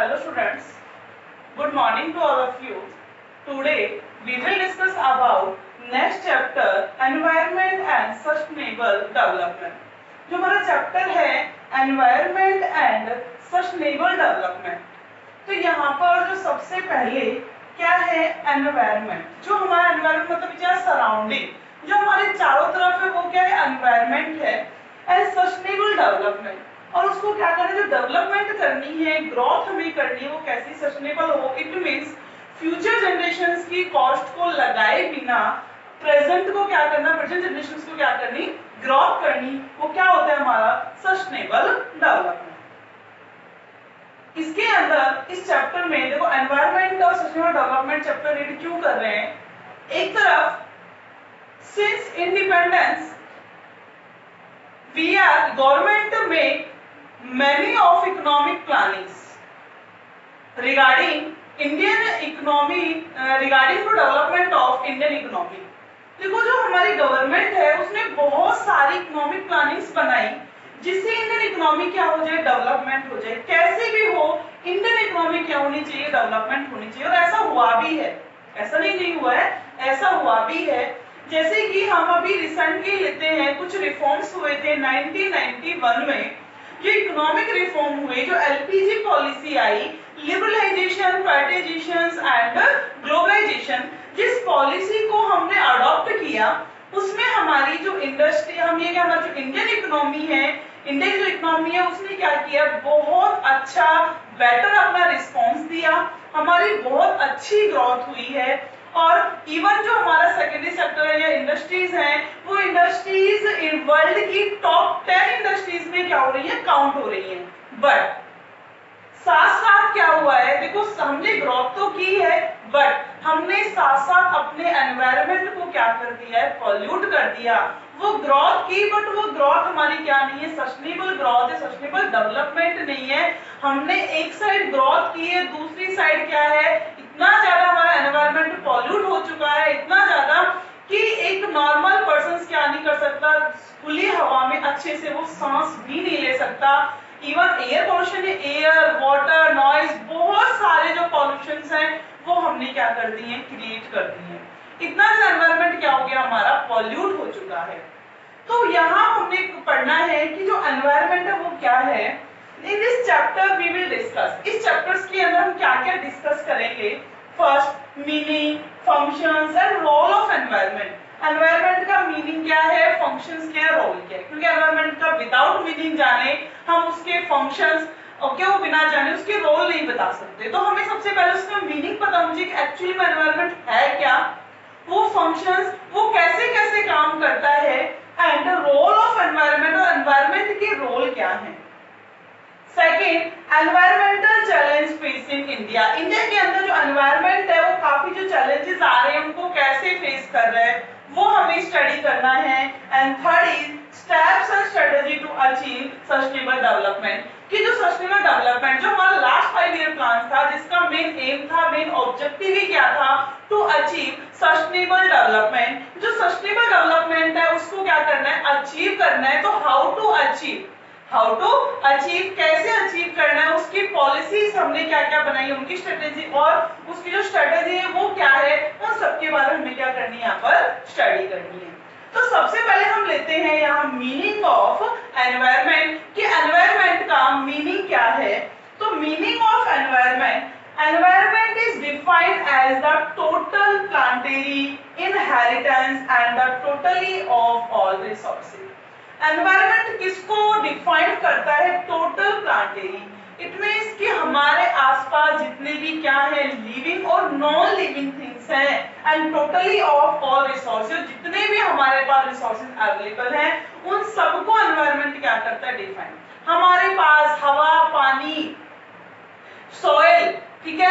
Hello students, good morning to all of you. Today we will discuss about next chapter Environment and Sustainable Development. जो हमारा chapter है Environment and Sustainable Development. तो यहाँ पर जो सबसे पहले क्या है Environment. जो हमारा Environment मतलब क्या सराउंडिंग, जो हमारे चारों तरफ है वो क्या है Environment है. And Sustainable Development. और उसको क्या करना है, जो डेवलपमेंट करनी है, ग्रोथ हमें करनी है, वो कैसी सस्टेनेबल हो. इट मींस फ्यूचर जनरेशंस की कॉस्ट को लगाए बिना प्रेजेंट को क्या करना, प्रेजेंट जनरेशंस को क्या करनी, ग्रोथ करनी. वो क्या होता है हमारा सस्टेनेबल डेवलपमेंट. इसके अंदर इस चैप्टर में देखो एनवायरनमेंट और सस्टेनेबल डेवलपमेंट चैप्टर रीड क्यों कर रहे हैं. एक तरफ since independence we are government to make many of economic plannings regarding Indian economy regarding to development of Indian economy. देखो जो हमारी गवर्नमेंट है उसने बहुत सारी इकोनॉमिक प्लानिंग्स बनाई जिससे इंडियन इकोनॉमी क्या हो जाए, डेवलपमेंट हो जाए. कैसे भी हो इंडियन इकोनॉमी क्या होनी चाहिए, डेवलपमेंट होनी चाहिए. और ऐसा हुआ भी है, ऐसा नहीं हुआ है, ऐसा हुआ भी है. जैसे कि हम अभी रिसेंटली लेते हैं, कुछ रिफॉर्म्स हुए थे 1991 में. ये इकोनॉमिक रिफॉर्म हुए, जो एलपीजी पॉलिसी आई, लिबरलाइजेशन, प्राइवेटाइजेशन एंड ग्लोबलाइजेशन. जिस पॉलिसी को हमने अडॉप्ट किया उसमें हमारी जो इंडस्ट्री, हम ये क्या, हमारी जो इंडियन इकोनॉमी है, इंडिया की जो इकोनॉमी है उसने क्या किया, बहुत अच्छा बेटर अपना रिस्पॉन्स दिया. हमारी बहुत अच्छी ग्रोथ हुई है. और इवन जो हमारा सेकेंडरी सेक्टर है या इंडस्ट्रीज हैं, वो इंडस्ट्रीज इन वर्ल्ड की टॉप 10 इंडस्ट्रीज में क्या हो रही है, काउंट हो रही हैं. बट साथ साथ क्या हुआ है, देखो हमने ग्रोथ तो की है बट हमने साथ साथ अपने एनवायरनमेंट को क्या कर दिया है, पॉल्यूट कर दिया. वो ग्रोथ की बट वो ग्रोथ हमारी क्या नहीं है, सस्टेनेबल ग्रोथ है, सस्टेनेबल डेवलपमेंट नहीं है. हमने एक साइड ग्रोथ की है, दूसरी साइड क्या है, इतना ज्यादा हमारा एनवायरनमेंट पॉल्यूट हो चुका है, इतना ज्यादा कि एक नॉर्मल पर्सन क्या नहीं कर सकता, खुली हवा में अच्छे से वो सांस भी नहीं ले सकता. इवन एयर पॉल्यूशन है, एयर, वाटर, नॉइज, बहुत सारे जो पॉल्यूशंस हैं वो हमने क्या कर दिए हैं, क्रिएट कर दिए हैं. इतना सा एनवायरनमेंट क्या हो गया हमारा, पॉल्यूट हो चुका है. तो यहाँ हमने पढ़ना है कि जो एनवायरनमेंट है वो क्या है. In this chapter we will discuss. इस चैप्टर्स के अंदर हम क्या क्या डिस्कस करेंगे. First meaning, functions and role of environment. Environment का मीनिंग क्या है, फंक्शंस क्या है, रोल क्या है. क्योंकि एनवायरनमेंट का विदाउट मीनिंग जाने हम उसके फंक्शंस ओके वो बिना जाने उसके रोल नहीं बता सकते. तो हमें सबसे पहले उसका मीनिंग पता होना चाहिए कि एक्चुअली में एनवायरनमेंट है क्या, वो फंक्शंस वो कैसे कैसे काम करता है, एंड रोल ऑफ एनवायरनमेंट और एनवायरनमेंट के रोल क्या है. Second, environmental challenge facing India. India के अंदर जो एनवायरनमेंट है वो काफी जो चैलेंजेस आ रहे हैं उनको कैसे फेस कर रहे हैं वो हमें स्टडी करना है. And third is steps and strategy to achieve sustainable development. कि जो सस्टेनेबल डेवलपमेंट जो हमारा लास्ट 5 ईयर प्लान था जिसका मेन एम था, मेन ऑब्जेक्टिव ही क्या था, टू अचीव सस्टेनेबल डेवलपमेंट. जो सस्टेनेबल डेवलपमेंट है उसको क्या करना है, अचीव करना है. तो how to achieve, how to achieve, कैसे अचीव करना है, उसकी पॉलिसीज हमने क्या क्या बनाई है, उनकी स्ट्रेटेजी और उसकी जो स्ट्रेटेजी है वो क्या है, उन सबके बारे में हमें क्या करनी है, यहाँ पर स्टडी करनी है. तो सबसे पहले हम लेते हैं यहाँ मीनिंग ऑफ एनवायरनमेंट कि एनवायरनमेंट का मीनिंग क्या है. तो meaning of environment, environment is defined as the total planetary inheritance and the totally of all resources. Environment किसको डिफाइन करता है, टोटल प्लांटेरी. इट मींस कि हमारे आसपास जितने भी क्या है, लिविंग और नॉन लिविंग थिंग्स हैं, and totally of all resources, जितने भी हमारे पास रिसोर्सेज अवेलेबल हैं उन सबको एनवायरनमेंट क्या करता है, डिफाइन. हमारे पास हवा, पानी, सॉइल, ठीक है,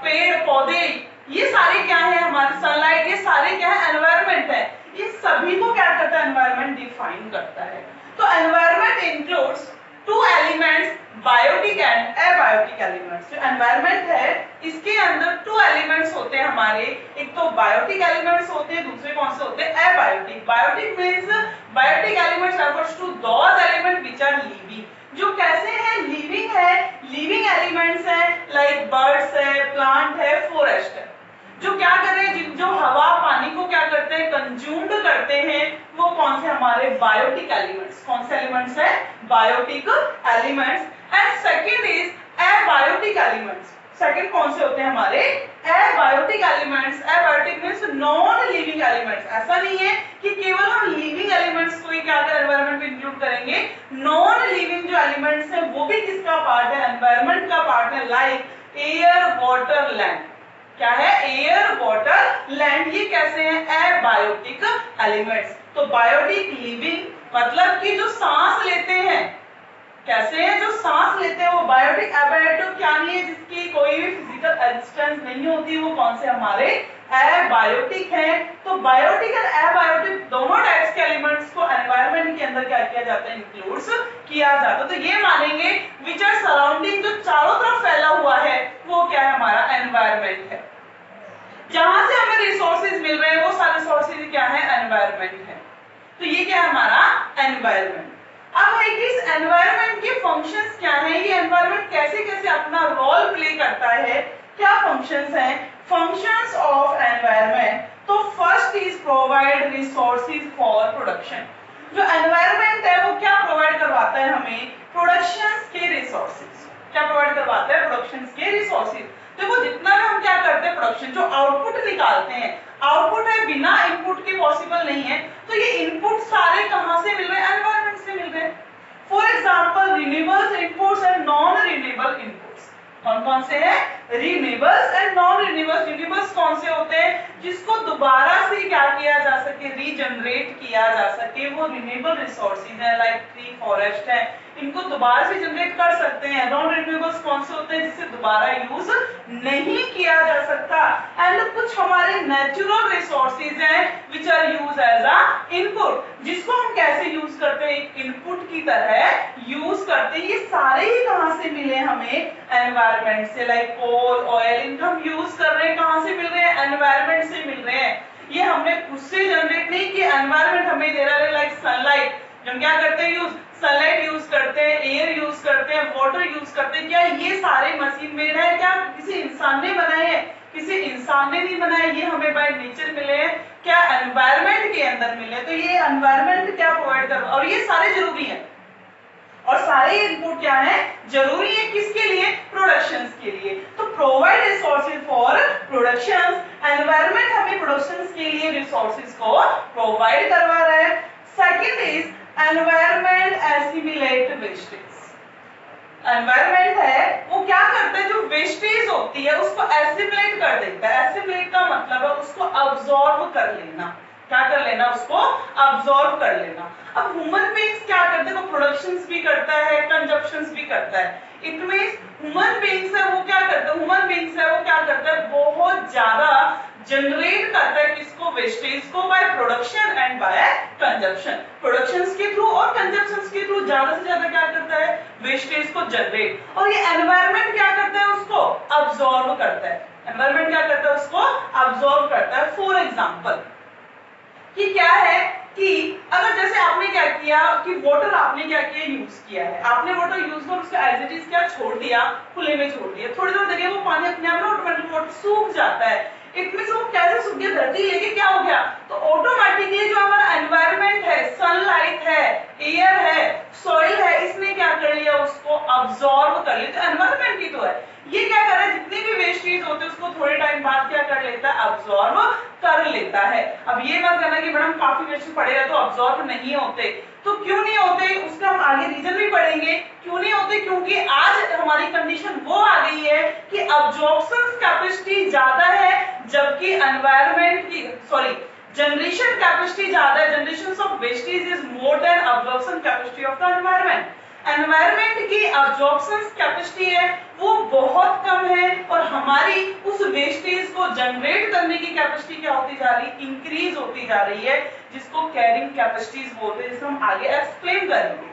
पेड़ पौधे, ये सारे क्या है हमारे, सनलाइट, ये सारे क्या है, एनवायरनमेंट है. इन सभी को क्या करता है, एनवायरनमेंट डिफाइन करता है. तो environment includes two elements, biotic and abiotic elements. जो एनवायरनमेंट है इसके अंदर 2 एलिमेंट्स होते हैं हमारे, एक तो बायोटिक एलिमेंट्स होते हैं, दूसरे कौन से होते हैं, abiotic. Biotic means biotic elements refers to those element which are living. जो कैसे हैं, लिविंग है, लिविंग एलिमेंट एलिमेंट्स हैं लाइक बर्ड्स है, प्लांट है, फॉरेस्ट है, जो क्या कर रहे हैं, जो हवा पानी को क्या करते हैं, कंज्यूम्ड करते हैं, वो कौन से हमारे बायोटिक एलिमेंट्स। कौन से एलिमेंट्स है, biotic elements. And second is abiotic elements. Second कौन से होते हैं हमारे, abiotic elements. Abiotic means non living elements. ऐसा नहीं है कि केवल हम लिविंग एलिमेंट्स को ही क्या कर एनवायरनमेंट में इंक्लूड करेंगे, नॉन लिविंग जो एलिमेंट्स हैं वो भी किसका पार्ट है, एनवायरनमेंट का पार्ट है, लाइक एयर, वाटर, लैंड। क्या है, एयर, वाटर, लैंड, ये कैसे हैं, एबायोटिक एलिमेंट्स। तो बायोटिक लिविंग मतलब कि जो सांस लेते हैं, कैसे हैं, जो सांस लेते हैं वो बायोटिक। एबायोटिक क्या नहीं है, जिसकी कोई भी फिजिकल एग्जिस्टेंस नहीं होती, वो कौन से हमारे एबायोटिक हैं। तो बायोटिक और एबायोटिक दोनों टाइप्स के एलिमेंट्स को एनवायरनमेंट के अंदर क्या किया जाता है, इंक्लूड्स किया जाता है। तो ये मानेंगे विच आर सराउंडिंग, जो चारों तरफ फैला हुआ है वो क्या है, हमारा एनवायरनमेंट है। जहां से हमें रिसोर्सेज मिल रहे हैं वो सारे रिसोर्सेज क्या है, एनवायरनमेंट है। तो ये क्या है हमारा एनवायरनमेंट। अब है कि इस एनवायरनमेंट के फंक्शंस क्या हैं, ये एनवायरनमेंट कैसे कैसे अपना रोल प्ले करता है, क्या फंक्शंस हैं, फंक्शंस ऑफ एनवायरनमेंट। तो first is provide resources for production. जो एनवायरनमेंट है वो क्या प्रोवाइड करवाता है हमें, प्रोडक्शंस के रिसोर्सेज। क्या प्रोवाइड करवाता है, प्रोडक्शंस के रिसोर्सेज। देखो जितना भी हम क्या करते हैं, प्रोडक्शन जो आउटपुट निकालते हैं, आउटपुट है बिना इनपुट के पॉसिबल नहीं है। तो ये इनपुट सारे कहां से मिल रहे हैं, एनवायरनमेंट से मिल रहे हैं। For example renewable inputs and non renewable inputs. कौन कौन से हैं, renewables and non renewables. Renewables कौन से होते हैं, जिसको दोबारा से क्या किया जा सके, रीजनरेट किया जा सके, वो रिन्यूएबल रिसोर्सेज है, लाइक ट्री, फॉरेस्ट है, इनको दोबारा से जनरेट कर सकते हैं। नॉन रिन्यूएबल्स कौन से होते हैं, जिसे दोबारा यूज नहीं किया जा सकता। एंड कुछ हमारे नेचुरल रिसोर्सेज हैं which are use as a input, जिसको हम कैसे यूज करते हैं, एक इनपुट की तरह यूज करते हैं। ये सारे ही कहां से मिले हमें, एनवायरनमेंट से, लाइक कोल, ऑयल, इनको हम यूज कर रहे हैं, कहां से मिल रहे हैं, एनवायरनमेंट से मिल रहे हैं। ये हमने खुद से जनरेट नहीं किया, एनवायरनमेंट हमें दे रहा है, लाइक सनलाइट। हम क्या करते हैं यूज, सनलाइट यूज करते हैं, एयर यूज करते हैं, वाटर यूज करते हैं। क्या ये सारे मशीन मेड है, क्या किसी इंसान ने बनाए हैं, किसी इंसान ने नहीं बनाए, ये हमें बाय नेचर मिले हैं, क्या एनवायरनमेंट के अंदर मिले। तो ये एनवायरनमेंट क्या प्रोवाइड कर, और ये सारे जरूरी हैं, और सारे इनपुट क्या है, जरूरी है, किसके लिए, प्रोडक्शंस के लिए। तो provide resources for productions, environment हमें प्रोडक्शंस के लिए रिसोर्सेज को प्रोवाइड करवा रहा है। Second is environment assimilate wastage. Environment है वो क्या करता है, जो वेस्टेज होती है उसको एसिमिलेट कर देता है। एसिमिलेट का मतलब है उसको अब्सॉर्ब कर लेना। क्या कर लेना, उसको अब्सॉर्ब कर लेना। अब ह्यूमन बीइंग्स क्या करते हैं, वो प्रोडक्शंस भी करता है, कंजप्शंस भी करता है। इट मींस ह्यूमन बीइंग्स है वो क्या करता है, ह्यूमन बीइंग्स है वो क्या करता है, बहुत ज्यादा जनरेट करता है किसको, वेस्टेज को, by production and by consumption. Productions के थ्रू और कंजप्शंस के थ्रू ज्यादा से ज्यादा क्या करता है, वेस्टेज को जनरेट। और ये एनवायरनमेंट क्या करता है, उसको अब्सॉर्ब करता है। एनवायरनमेंट क्या करता है, उसको अब्सॉर्ब करता है। फॉर एग्जांपल कि क्या है कि अगर जैसे आपने क्या किया कि वाटर आपने क्या किया, यूज किया है, आपने वाटर यूज कर उसको एज इट इज क्या छोड़ दिया, खुले में छोड़ दिया, थोड़ी देर देखिए वो पानी अपने आप में ऑटोमेटिक वाटर सूख जाता है। इट मींस वो कैसे सूख गया, धरती लेके क्या हो गया, तो ऑटोमेटिकली जो हमारा एनवायरनमेंट है, सनलाइट है, एयर है, सॉइल है, इसने क्या कर लिया, उसको अब्सॉर्ब कर लिया। तो एनवायरनमेंट ही तो है, ये क्या कर रहा है, जितनी भी वेस्टेज होते हैं उसको थोड़े टाइम बाद क्या कर लेता है, अब्सॉर्ब कर लेता है। अब ये मत करना कि मैडम काफी वेस्टेज पड़े रहे तो अब्सॉर्ब नहीं होते, तो क्यों नहीं होते, उसका हम आगे रीजन भी पढ़ेंगे क्यों नहीं होते। क्योंकि आज हमारी कंडीशन वो आ गई है कि अब्जॉर्प्शन कैपेसिटी ज्यादा है, जबकि एनवायरनमेंट की जनरेशन कैपेसिटी ज्यादा है। Generation of wastage is more than absorption capacity of the environment. Environment की अब्जॉर्प्शन कैपेसिटी है वो बहुत कम है, और हमारी उस वेस्टेज को जनरेट करने की कैपेसिटी क्या होती जा रही है, इंक्रीज होती जा रही है, जिसको कैरिंग कैपेसिटीज बोलते हैं, जिसे हम आगे एक्सप्लेन करेंगे।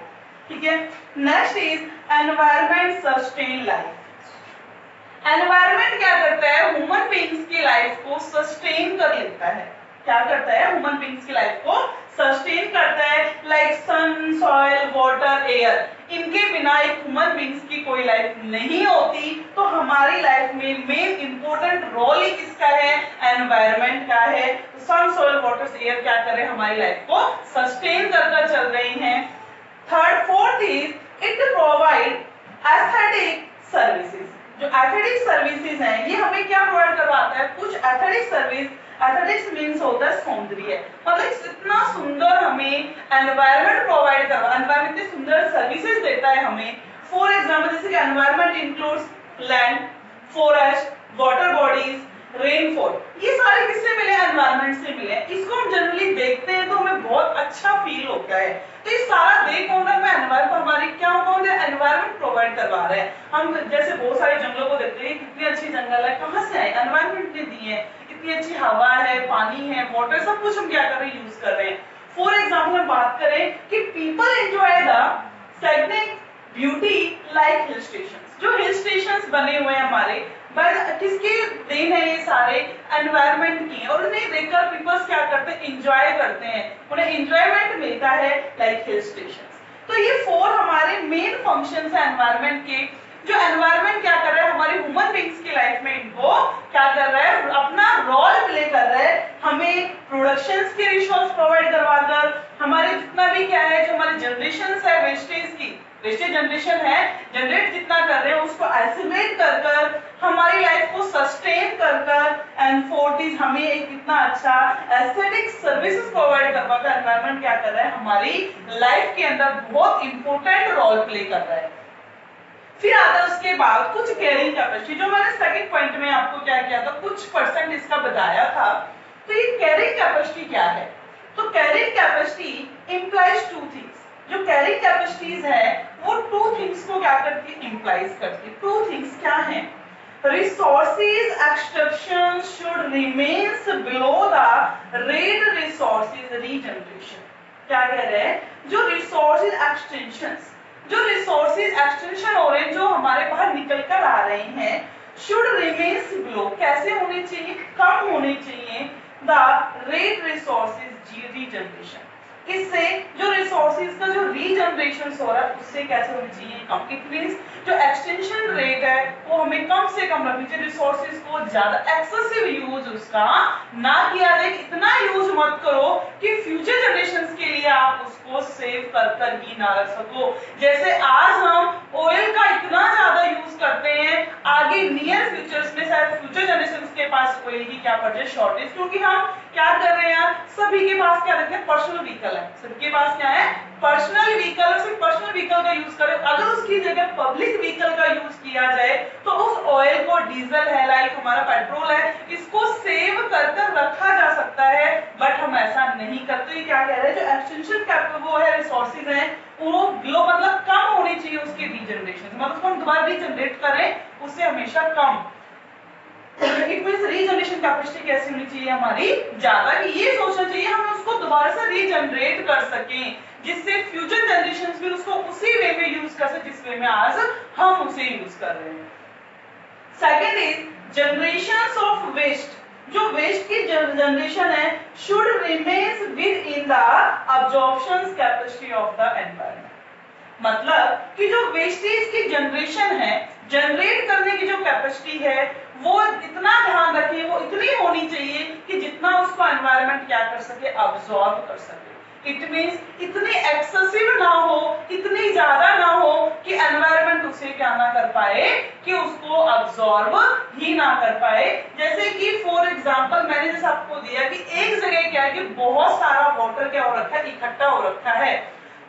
ठीक है, next is environment sustain life. Environment क्या करता है, ह्यूमन बीइंग्स की लाइफ को सस्टेन कर लेता है। क्या करता है, ह्यूमन बींग्स की लाइफ को सस्टेन करता है, लाइक सन, सॉइल, वाटर, एयर। इनके बिना एक ह्यूमन बींग्स की कोई लाइफ नहीं होती। तो हमारी लाइफ में मेन इंपॉर्टेंट रोल ही किसका है, एनवायरनमेंट का है। तो सन, सॉइल, वाटर, एयर क्या कर रहे हैं, हमारी लाइफ को सस्टेन कर चल रही हैं। Third, fourth is it provide aesthetic services. जो एस्थेटिक सर्विसेज हैं ये हमें क्या प्रोवाइड करवाता है, कुछ एस्थेटिक सर्विस, एस्थेटिक्स मींस होता है सौंदर्य, मतलब इतना सुंदर हमें एनवायरनमेंट प्रोवाइड करवा, एनवायरनमेंट इतनी सुंदर सर्विसेज देता है हमें। फॉर एग्जांपल जैसे कि environment includes land, forest, water bodies, rainfall, ये सारे किससे मिले, एनवायरनमेंट से मिले। इसको हम जनरली देखते हैं तो हमें बहुत अच्छा फील होता है। तो ये सारा देख कौन रहा है, एनवायरनमेंट हमारी क्या कौन है, एनवायरनमेंट प्रोवाइड करवा रहा है। हम जैसे बहुत सारे जंगलों को देखते हैं, कितनी अच्छी जंगल है, कहां से आए, एनवायरनमेंट ने दी है। इतनी अच्छी हवा है, पानी है, वाटर, सब कुछ हम क्या कर रहे हैं, यूज कर रहे हैं। फॉर एग्जाम्पल हम बात करें कि people enjoy the stagnant beauty like hill station. जो हिल स्टेशन बने हुए हैं हमारे, किसकी देन है, ये सारे एनवायरनमेंट की है। और उन्हें देखकर पीपल्स क्या करते हैं, एंजॉय करते हैं, उन्हें एंजॉयमेंट मिलता है लाइक हिल स्टेशंस। तो ये 4 हमारे मेन फंक्शंस है एनवायरनमेंट के। जो एनवायरनमेंट क्या कर रहा है, हमारी ह्यूमन बींग्स की लाइफ में इनको क्या कर रहा है, अपना रोल प्ले कर रहा है। हमें प्रोडक्शंस के रिसोर्स प्रोवाइड करवाकर, हमारे जितना भी क्या है, जो हमारी जनरेशंस है वेस्टेज की, वेस्टेज जनरेशन है, जनरेट जितना कर रहे हैं उसको आइसोलेट कर हमारी लाइफ को सस्टेन कर एंड फोर्थ इज हमें एक कितना अच्छा एस्थेटिक सर्विसेज प्रोवाइड करवाकर एनवायरनमेंट क्या कर रहा है, हमारी लाइफ के अंदर बहुत इंपॉर्टेंट रोल प्ले कर रहा है। फिर आता है उसके बाद कुछ कैरिंग कैपेसिटी, जो मैंने सेकंड पॉइंट में आपको क्या किया था, कुछ परसेंट इसका बताया था। तो ये कैरिंग कैपेसिटी क्या है, तो कैरिंग कैपेसिटी इंप्लाइज 2 थिंग्स। जो कैरिंग कैपेसिटीज है वो 2 थिंग्स को क्या करती है, इंप्लाइज करती है। 2 थिंग्स क्या है, resources extraction should remains below the rate resources regeneration। क्या कह रहे हैं, जो resources extensions, जो resources extension हो रहे हैं, जो हमारे बाहर निकल कर आ रहे हैं, should remains below, कैसे होने चाहिए, कम होने चाहिए, the rate resources regeneration। इससे जो रिसोर्सेज का जो रीजनरेशन हो रहा है उससे कैसे होनी चाहिए, कम। इट मींस जो एक्सटेंशन रेट है वो हमें कम से कम रखनी चाहिए, रिसोर्सेज को ज्यादा एक्सेसिव यूज उसका ना किया जाए। इतना यूज मत करो कि फ्यूचर जनरेशंस के लिए आप उसको सेव कर ही ना रख सको। जैसे आज हम ऑयल का इतना ज्यादा यूज करते हैं, आगे नियर फ्यूचर्स में शायद फ्यूचर जनरेशंस के पास ऑयल की क्या पड़ जाए, शॉर्टेज, क्योंकि हम क्या कर रहे हैं, सभी के पास क्या रखते हैं, पर्सनल व्हीकल है, सबके पास क्या है, पर्सनल व्हीकल। सिर्फ पर्सनल व्हीकल का यूज करें, अगर उसकी जगह पब्लिक व्हीकल का यूज किया जाए तो उस ऑयल को, डीजल है, लाइक हमारा पेट्रोल है, इसको सेव कर रखा जा सकता है, बट हम ऐसा नहीं करते। क्या कह रहे हैं, जो एक्सटेंशन कैपेसिटी वो है, रिसोर्सेज है, वो ग्लो मतलब कम होनी चाहिए उसकी रीजनरेशन, मतलब उसको हम दोबारा रीजनरेट करें उससे हमेशा कम। इट मींस रीजनरेशन कैपेसिटी कैसी होनी चाहिए हमारी, ज्यादा, कि ये सोचना चाहिए हमें उसको दोबारा से रीजनरेट कर सकें, जिससे फ्यूचर जनरेशंस भी उसको उसी वे में यूज कर सके जिस वे में आज हम उसे यूज कर रहे हैं। Second is generations of waste. जो वेस्ट की जनरेशन है should remains within the absorption capacity of the environment. मतलब कि जो वेस्टेज की जनरेशन है, जनरेट करने की जो कैपेसिटी है वो इतना ध्यान रखिए, वो इतनी होनी चाहिए कि जितना उसको एनवायरनमेंट क्या कर सके, अब्सॉर्ब कर सके। इट मींस इतनी एक्सेसिव ना हो, इतनी ज्यादा ना हो कि एनवायरनमेंट उसे क्या ना कर पाए, कि उसको अब्सॉर्ब ही ना कर पाए। जैसे कि फॉर एग्जांपल मैंने जैसे आपको दिया कि एक जगह क्या है कि बहुत सारा वाटर क्या हो रखा है, इकट्ठा हो रखा है।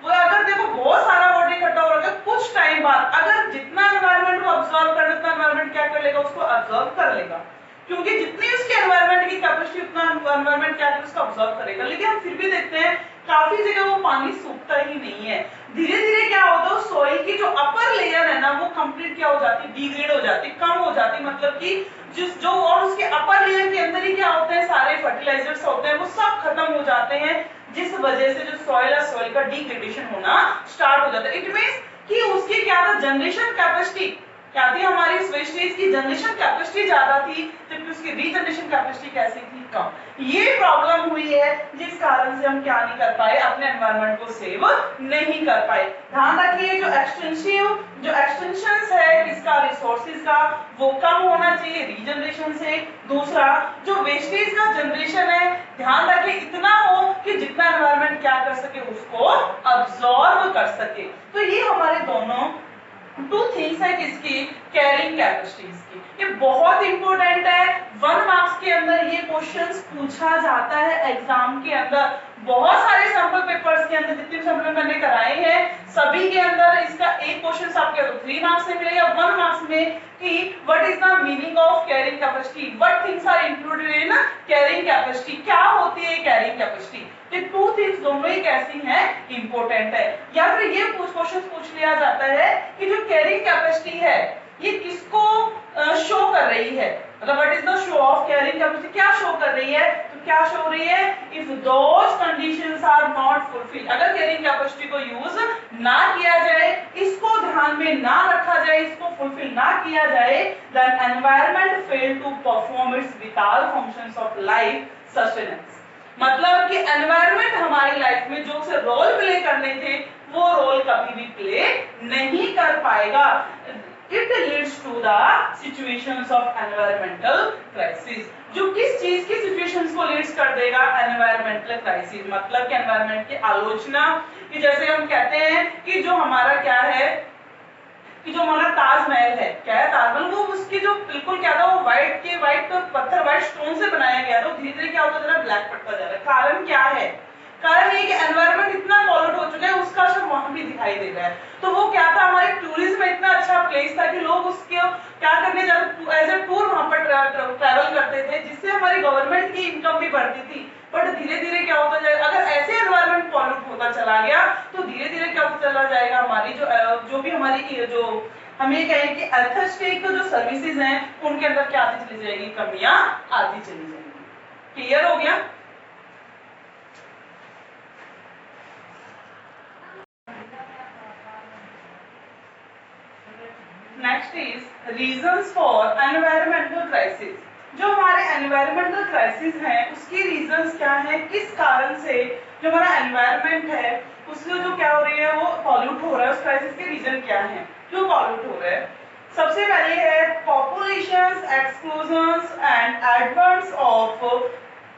वो अगर देखो बहुत सारा वाटर इकट्ठा हो रखा है, कुछ टाइम बाद अगर जितना एनवायरनमेंट को अब्सॉर्ब करना, उतना एनवायरनमेंट क्या कर लेगा, उसको अब्सॉर्ब कर लेगा, क्योंकि जितनी उसके एनवायरनमेंट की कैपेसिटी उतना एनवायरनमेंट क्या है, उसको अब्सॉर्ब करेगा। लेकिन हम फिर भी देखते हैं काफी जगह वो पानी सूखता ही नहीं है। धीरे धीरे क्या होता है, सॉइल की जो अपर लेयर है ना वो कंप्लीट क्या हो जाती है, डिग्रेड हो जाती, कम हो जाती, मतलब कि जिस जो और उसके अपर लेयर के अंदर ही क्या होते हैं, सारे फर्टिलाइजर्स होते हैं, वो सब खत्म हो जाते हैं, जिस वजह से जो सॉइल है, सॉइल का डिग्रेडेशन होना स्टार्ट हो जाता है। इट मींस कि उसकी क्या था, जनरेशन कैपेसिटी क्या थी हमारी, वेस्टेज की जनरेशन कैपेसिटी ज्यादा थी जबकि उसकी रीजनरेशन कैपेसिटी कैसी थी, कम। ये प्रॉब्लम हुई है जिस कारण से हम क्या नहीं कर पाए, अपने एनवायरनमेंट को सेव नहीं कर पाए। ध्यान रखिए जो एक्सटेंशंस है किसका, रिसोर्सेज का, वो कम होना चाहिए रीजनरेशन से। दूसरा जो वेस्टेज का जनरेशन है, ध्यान रखिए इतना हो कि जितना एनवायरनमेंट क्या कर सके उसको अब्सॉर्ब कर सके। तो ये हमारे दोनों टू थिंग्स है किसकी, कैरिंग कैपेसिटीज की। ये बहुत इंपॉर्टेंट है, 1 मार्क्स के अंदर ये क्वेश्चंस पूछा जाता है एग्जाम के अंदर। बहुत सारे सैंपल पेपर्स के अंदर जितने सैंपल मैंने कराए हैं सभी के अंदर इसका एक क्वेश्चन आपके 3 मार्क्स से मिलेगा, 1 मार्क्स में कि what is the meaning of carrying capacity, what things are included in carrying capacity, क्या होती है कैरिंग कैपेसिटी। ये टू थिंग्स दोनों ही कैसी हैं, इंपॉर्टेंट है। या फिर ये क्वेश्चन पूछ लिया जाता है कि जो कैरिंग कैपेसिटी है ये किसको शो कर रही है, मतलब what is the show of carrying capacity, क्या शो कर रही है, तो क्या शो हो रही है, if those conditions are not fulfilled, अगर कैरिंग कैपेसिटी को यूज ना किया जाए, इसको ध्यान में ना रखा जाए, इसको फुलफिल ना किया जाए, then environment fail to perform its vital functions of life sustenance. मतलब कि एनवायरनमेंट हमारी लाइफ में जो से रोल प्ले करने थे वो रोल कभी भी प्ले नहीं कर पाएगा। It leads to the situations of environmental crisis। जो किस चीज की सिचुएशंस को लीड्स कर देगा, एनवायरमेंटल क्राइसिस, मतलब कि एनवायरमेंट की आलोचना। कि जैसे हम कहते हैं कि जो हमारा क्या है कि जो हमारा ताजमहल है, क्या है ताजमहल, वो उसकी जो बिल्कुल क्या था, वो व्हाइट पत्थर व्हाइट स्टोन से बनाया गया था, धीरे धीरे क्या होता जा रहा है, ब्लैक पड़ता जा रहा है। कारण क्या है, कारण ये कि एनवायरनमेंट इतना पॉल्यूट हो चुका है, उसका असर वहां भी दिखाई दे रहा है। तो वो क्या था, हमारे टूरिज्म में इतना अच्छा प्लेस था कि लोग उसके क्या करने जाते, एज ए टूर वहां पर ट्रैवल करते थे, जिससे हमारी गवर्नमेंट की इनकम भी बढ़ती थी। बट धीरे धीरे क्या होता जाएगा, अगर ऐसे एनवायरनमेंट पॉल्यूट होता चला गया तो धीरे धीरे क्या होता चला जाएगा, हमारी जो भी हमारी जो हम ये कहें कि अर्थस्टेट जो सर्विसेज हैं उनके अंदर क्या आती चली जाएगी, कमियां आती चली जाएगी। क्लियर हो गया। Next is reasons for environmental crisis. जो हमारे एनवायरमेंटल क्राइसिस हैं उसकी रीजंस क्या है, किस कारण से जो हमारा एनवायरमेंट है उसमें जो क्या हो रही है वो पॉल्यूट हो रहा है, उस क्राइसिस के रीजन क्या है, क्यों पॉल्यूट हो रहा है। सबसे पहले है populations exclusions and advance of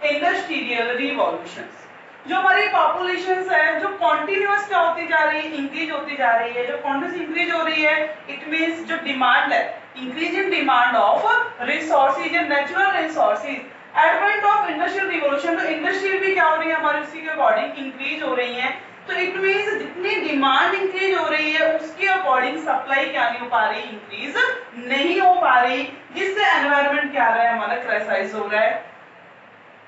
industrial revolutions. जो हमारी पॉपुलेशंस है जो कॉन्टिन्यूअस क्या होती जा रही है, इंक्रीज होती जा रही है। जो कॉन्टिन्यूअस इंक्रीज हो रही है इट मींस जो डिमांड है, increase in demand of resources and natural resources, advent of industrial revolution, तो इंडस्ट्री भी क्या हो रही है हमारी उसी के अकॉर्डिंग इंक्रीज हो रही है। तो इट मींस जितनी डिमांड इंक्रीज हो रही है उसके अकॉर्डिंग सप्लाई क्या नहीं हो पा रही, इंक्रीज नहीं हो पा रही, जिससे एनवायरनमेंट क्या रहा है हमारा क्राइसिस हो रहा है।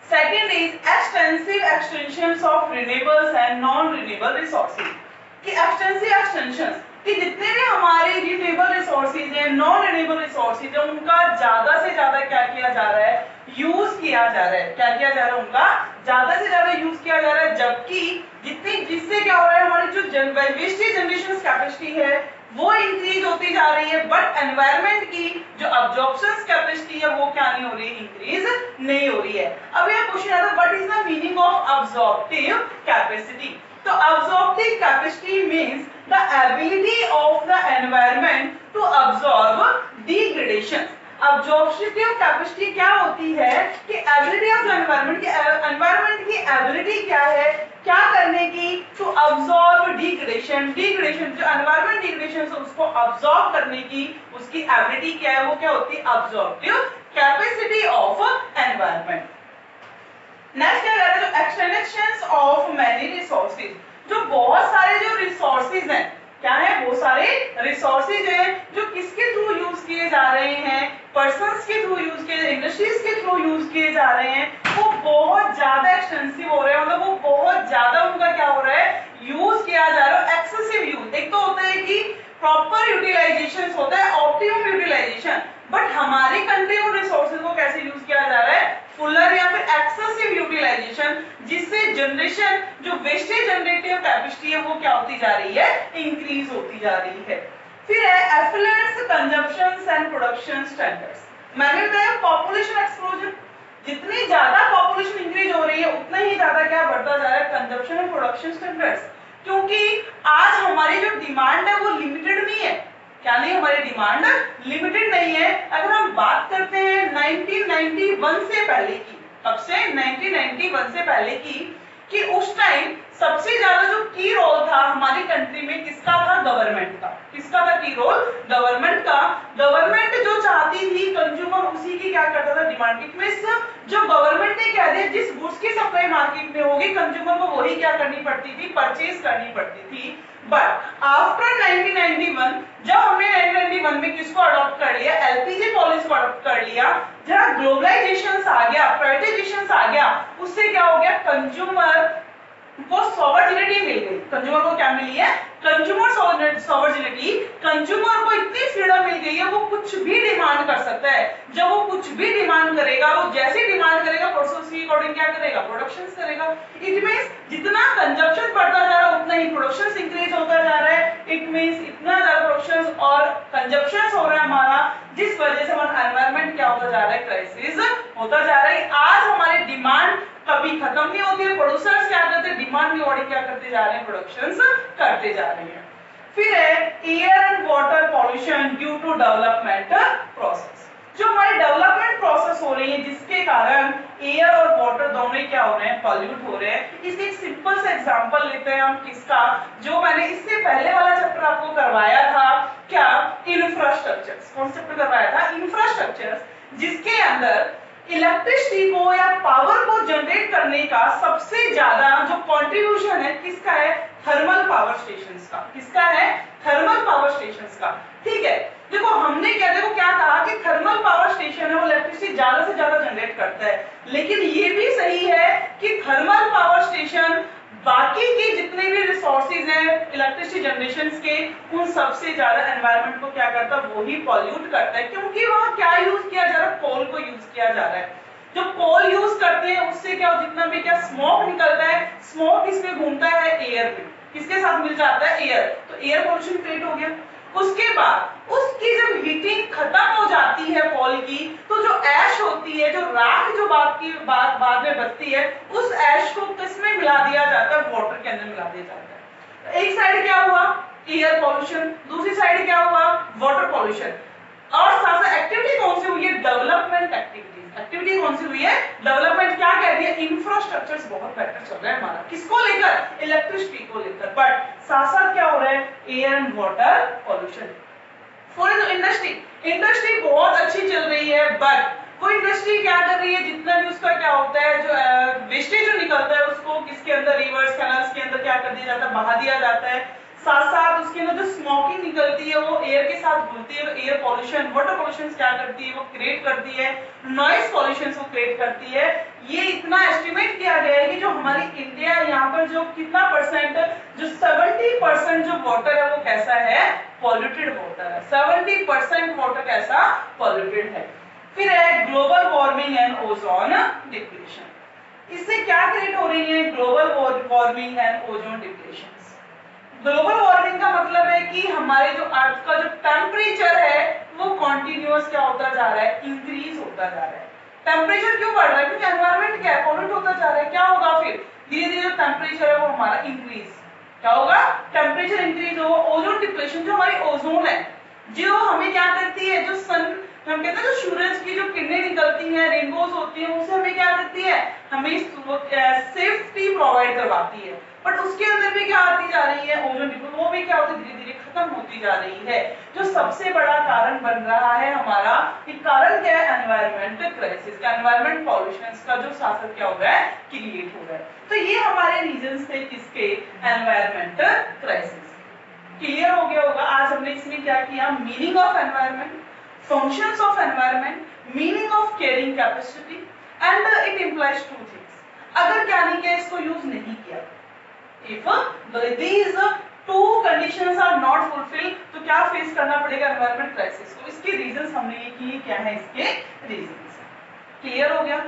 Second is extensive extensions of renewables and non-renewable resources। कि extensive extensions कि जितने भी हमारे रिन्यूएबल रिसोर्सेज हैं, नॉन रिन्यूएबल रिसोर्सेज हैं, उनका ज्यादा से ज्यादा क्या किया जा रहा है, यूज किया जा रहा है। क्या किया जा रहा है, उनका ज्यादा से ज्यादा यूज किया जा रहा है, जबकि जिससे क्या हो रहा है हमारी जो वेस्टेज जनरेशन कैपेसिटी है वो इंक्रीज होती जा रही है, बट एनवायरनमेंट की जो अब्जॉर्प्शन कैपेसिटी है वो क्या नहीं हो रही, इंक्रीज नहीं हो रही है। अब यह क्वेश्चन आता है what is the meaning of absorptive capacity. तो absorptive capacity means the ability of the environment to absorb degradation. Absorptive capacity क्या होती है कि एबिलिटी ऑफ द एनवायरनमेंट की एबिलिटी क्या है, क्या करने की, टू अब्सॉर्ब डिग्रेडेशन। डिग्रेडेशन जो एनवायरनमेंट डिग्रेडेशन है उसको अब्सॉर्ब करने की उसकी एबिलिटी क्या है, वो क्या होती है, अब्सॉर्प्टिव कैपेसिटी ऑफ एनवायरनमेंट। नेक्स्ट क्या है, जो एक्सटेंशंस ऑफ मैनी रिसोर्सेज, जो बहुत सारे जो रिसोर्सेज हैं, क्या है, वो सारे रिसोर्सेज हैं जो किसके थ्रू यूज किए जा रहे हैं, पर्संस के थ्रू यूज किए, इंडस्ट्रीज के थ्रू यूज किए जा रहे हैं, वो बहुत ज्यादा एक्सटेंसिव हो रहे हैं, मतलब वो बहुत ज्यादा उनका क्या हो रहा है, यूज किया जा रहा है, एक्सेसिव यूज। एक तो होता है कि प्रॉपर यूटिलाइजेशन होता है, ऑप्टिमम यूटिलाइजेशन, बट हमारी कंट्री में रिसोर्सेज को कैसे यूज किया जा रहा है, फुलर या फिर एक्सेसिव यूटिलाइजेशन, जिससे जनरेशन जो वेस्टेज जनरेटिव कैपेसिटी है वो क्या होती जा रही है, इंक्रीज होती जा रही है। फिर है effluents consumptions and production production standards. मैंने बताया पॉपुलेशन एक्सप्लोजन, जितनी ज्यादा पॉपुलेशन इंक्रीज हो रही है उतना ही ज्यादा क्या बढ़ता जा रहा है कंजप्शन एंड प्रोडक्शन स्टैंडर्ड्स। क्योंकि आज हमारी जो डिमांड है वो लिमिटेड नहीं है। क्या नहीं, हमारी डिमांड लिमिटेड नहीं है। अगर हम बात करते हैं 1991 से पहले की, कब से 1991 से पहले की, कि उस टाइम सबसे ज्यादा जो की रोल था हमारी कंट्री में किसका था? गवर्नमेंट का। किसका था की रोल? गवर्नमेंट का। गवर्नमेंट जो चाहती थी कंज्यूमर उसी की क्या करता था? डिमांड। इट मींस जो गवर्नमेंट ने कह दिया जिस गुड्स की सप्लाई मार्केट में होगी कंज्यूमर को वही क्या करनी पड़ती थी? परचेज करनी पड़ती थी। बट आफ्टर 1991 जब हमने 1991 में किसको अडॉप्ट कर लिया? एलपीजी पॉलिसी को अडॉप्ट कर लिया। जहां ग्लोबलाइजेशन आ गया, प्राइवेटाइजेशन आ गया, उससे क्या हो गया? कंज्यूमर को सॉवर्जिनिटी मिल गई। कंज्यूमर को क्या मिली है? कंज्यूमर सॉवर्जिनिटी। कंज्यूमर को इतनी फ्रीडम मिल गई है वो कुछ भी डिमांड कर सकता है। जब वो कुछ भी डिमांड करेगा, वो जैसे डिमांड करेगा प्रोसेस के अकॉर्डिंग क्या करेगा? प्रोडक्शन करेगा। इट मींस जितना कंजप्शन बढ़ता जा रहा है उतना ही प्रोडक्शन इंक्रीज होता जा रहा है। इट मींस इतना ज्यादा प्रोडक्शन और कंजप्शन हो रहा है हमारा, जिस वजह से हमारा एनवायरनमेंट क्या होता जा रहा है? क्राइसिस होता जा रहा है। आज हमारी डिमांड कभी खत्म नहीं होती है। प्रोड्यूसर्स क्या करते हैं? डिमांड की बॉडी क्या करते जा रहे हैं? प्रोडक्शंस करते जा रहे हैं। फिर है air and water pollution due to development process. जो हमारी डेवलपमेंट प्रोसेस हो रही है जिसके कारण एयर और वाटर दोनों क्या हो रहे हैं? पॉल्यूट हो रहे हैं। इसके एक सिंपल सा एग्जांपल लेते हैं हम, किसका? जो मैंने इससे पहले वाला चैप्टर आपको करवाया था, क्या? इंफ्रास्ट्रक्चर्स। कौन सा चैप्टर करवाया था? इंफ्रास्ट्रक्चर्स, जिसके अंदर इलेक्ट्रिसिटी को या पावर को जनरेट करने का सबसे ज्यादा जो कंट्रीब्यूशन है किसका है? थर्मल पावर स्टेशंस का। किसका है? थर्मल पावर स्टेशंस का। ठीक है, देखो हमने क्या कहा कि थर्मल पावर स्टेशन है वो इलेक्ट्रिसिटी ज्यादा से ज्यादा जनरेट करता है। लेकिन ये भी सही है कि थर्मल पावर स्टेशन बाकी के जितने भी रिसोर्सेज हैं इलेक्ट्रिसिटी जनरेशंस के, उन सबसे ज्यादा एनवायरनमेंट को क्या करता है? वो ही पॉल्यूट करता है। क्योंकि वहां क्या यूज किया जा रहा है? कोल को यूज किया जा रहा है। जो कोल यूज करते हैं उससे क्या जितना भी क्या स्मोक निकलता है, स्मोक इसमें घूमता है एयर में, किसके साथ मिल जाता है? एयर। तो एयर पोल्यूशन क्रिएट हो गया। उसके बाद उसकी जब हीटिंग खत्म हो जाती है कोल की, तो जो ऐश होती है, जो राख जो बाद में बचती है, उस ऐश को किसमें मिला दिया जाता है? वाटर के अंदर मिला दिया जाता है। एक साइड क्या हुआ? एयर पोल्यूशन, दूसरी साइड क्या हुआ? Water pollution. और साथ साथ एक्टिविटी कौन सी हुई है? Development activities. एक्टिविटी कौन सी हुई है? डेवलपमेंट। क्या कह रही है? इंफ्रास्ट्रक्चर्स बहुत बेटर चल रहा है हमारा, किसको लेकर? इलेक्ट्रिसिटी को लेकर। बट साथ साथ क्या हो रहा है? Air and water pollution. For industry बहुत अच्छी चल रही है, बट वो इंडस्ट्री क्या कर रही है? जितना भी उसका क्या होता है, जो वेस्टेज जो निकलता है उसको किसके अंदर? रिवर्स कैनाल्स के अंदर क्या कर दिया जाता है? बहा दिया जाता है। साथ साथ उसके अंदर जो स्मोकिंग निकलती है वो एयर के साथ घुलती है। एयर पॉल्यूशन, वाटर पॉल्यूशन क्या करती है? वो क्रिएट करती है। नॉइज पॉल्यूशन को क्रिएट करती है। ये इतना एस्टिमेट किया गया है कि जो हमारी इंडिया यहाँ पर जो कितना परसेंट, जो 70% जो वाटर है वो कैसा है? पॉल्यूटेड वाटर है। 70% वाटर कैसा? पॉल्यूटेड है। फिर है global warming and ozone depletion. इससे क्या क्रिएट हो रही है? Global warming and ozone depletion. Global warming का मतलब है कि हमारे जो अर्थ का जो टेम्परेचर है वो कॉन्टिन्यूअस क्या होता जा रहा है? इंक्रीज होता जा रहा है। टेम्परेचर क्यों बढ़ रहा है? क्योंकि एनवायरनमेंट क्या है? पॉल्यूट होता जा रहा है। क्या होगा फिर? धीरे धीरे जो टेम्परेचर है वो हमारा इंक्रीज, क्या होगा? टेम्परेचर इंक्रीज होगा। ओजोन डिप्लीशन, जो हमारी ओजोन है जो हमें क्या करती है? जो सन, हम कहते हैं जो सूरज की जो किरणें निकलती हैं, रेनबोज होती हैं, उससे हमें क्या करती है? हमें सेफ्टी प्रोवाइड करवाती है। बट उसके अंदर भी क्या आती जा रही है? ओजोन डिप्लीशन, वो भी क्या होती है? धीरे धीरे खत्म होती जा रही है। जो सबसे बड़ा कारण बन रहा है हमारा, ये कारण क्या है? एनवायरमेंट क्राइसिस का, एनवायरमेंट पॉल्यूशन का जो साथ क्या हो रहा है? क्रिएट हो रहा है। तो ये हमारे रीजंस थे किसके? Environment crisis. क्लियर हो गया होगा। आज हमने इसमें क्या किया? Meaning of environment, functions of environment, meaning of carrying capacity and it implies two things. अगर क्या नहीं किया, इसको यूज नहीं किया, if these two conditions are not fulfilled, तो क्या फेस करना पड़ेगा? एनवायरमेंट क्राइसिस को। इसके रीजंस हमने ये किए, क्या है इसके रीजंस? क्लियर हो गया?